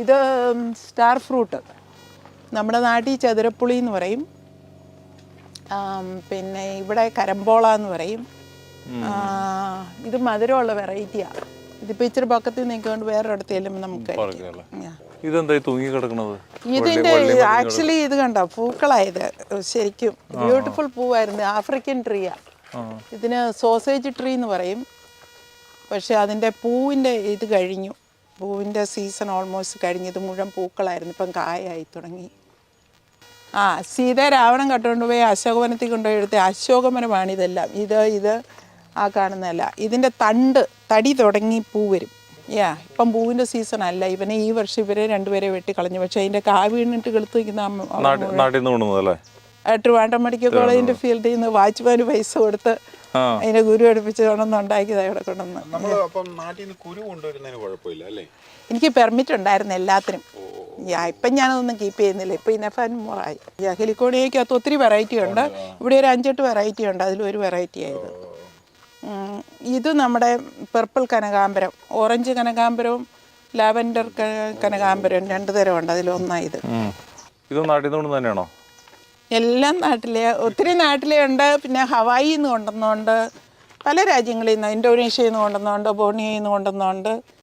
ഇത് star fruit, നമ്മുടെ നാട്ടിൽ ചതുരപ്പുളി എന്ന് പറയും, പിന്നെ ഇവിടെ കരമ്പോള എന്ന് പറയും. ഇത് മധുരമുള്ള വെറൈറ്റിയാണ്. ഇതിപ്പോൾ ഇച്ചിരി പക്കത്തിൽ നിൽക്കൊണ്ട് വേറൊരിടത്ത് ചെല്ലുമ്പോൾ നമുക്ക് ഇതെന്തായി തൂങ്ങി കിടക്കുന്നത്? ഇതിൻ്റെ ആക്ച്വലി ഇത് കണ്ടോ പൂക്കളായത്, ശരിക്കും ബ്യൂട്ടിഫുൾ പൂവായിരുന്നു. ആഫ്രിക്കൻ ട്രീയാ. ഇതിന് സോസേജ് ട്രീ എന്ന് പറയും. പക്ഷെ അതിൻ്റെ പൂവിൻ്റെ ഇത് കഴിഞ്ഞു, പൂവിൻ്റെ സീസൺ ഓൾമോസ്റ്റ് കഴിഞ്ഞു. ഇത് മുഴുവൻ പൂക്കളായിരുന്നു, ഇപ്പം കായായി തുടങ്ങി. സീത രാവണം കട്ടുകൊണ്ട് പോയി അശോകവനത്തിൽ കൊണ്ടുപോയി എടുത്ത അശോകവനമാണ് ഇതെല്ലാം. ഇത് ആ കാണുന്നതല്ല, ഇതിൻ്റെ തടി തുടങ്ങി പൂ വരും. ഇപ്പം പൂവിൻ്റെ സീസൺ അല്ല. ഇവനെ ഈ വർഷം ഇവരെ രണ്ടുപേരെ വെട്ടിക്കളഞ്ഞു. പക്ഷെ അതിൻ്റെ കാ വീണിട്ട് കെളുത്ത് നിൽക്കുന്ന ട്രിവാൻഡ്രം മെഡിക്കൽ കോളേജിൻ്റെ ഫീൽഡിൽ നിന്ന് വാച്ച്മാന് പൈസ കൊടുത്ത് അതിൻ്റെ കുരു എടുപ്പിച്ച് കൊണ്ടുവന്നുണ്ടാക്കിയത് ഇവിടെ കൊണ്ടുവന്ന്. എനിക്ക് പെർമിറ്റ് ഉണ്ടായിരുന്നു എല്ലാത്തിനും. ഇപ്പം ഞാനതൊന്നും കീപ്പ് ചെയ്യുന്നില്ല. ഇപ്പം ഇനഫ് ആൻഡ് മോറായി. ഹെലിക്കോണിയക്കകത്ത് ഒത്തിരി വെറൈറ്റി ഉണ്ട്. ഇവിടെ ഒരു 5-8 വെറൈറ്റി ഉണ്ട്. അതിലൊരു വെറൈറ്റി ആയത് ഇത് നമ്മുടെ പർപ്പിൾ കനകാംബരം, ഓറഞ്ച് കനകാംബരവും ലാവൻഡർ കനകാംബരവും 2 തരമുണ്ട്. അതിലൊന്നായത്. ഇത് നാട്ടിൽ നിന്ന് തന്നെയാണോ? എല്ലാം നാട്ടിലെ, ഒത്തിരി നാട്ടിലെ ഉണ്ട്. പിന്നെ ഹവായിൽ നിന്ന് കൊണ്ടുവന്നുണ്ട്, പല രാജ്യങ്ങളിൽ നിന്ന്, ഇന്തോനേഷ്യയിൽ നിന്ന് കൊണ്ടുവന്നുണ്ട്, ബോർണിയയിൽ നിന്ന് കൊണ്ടുവന്നുണ്ട്.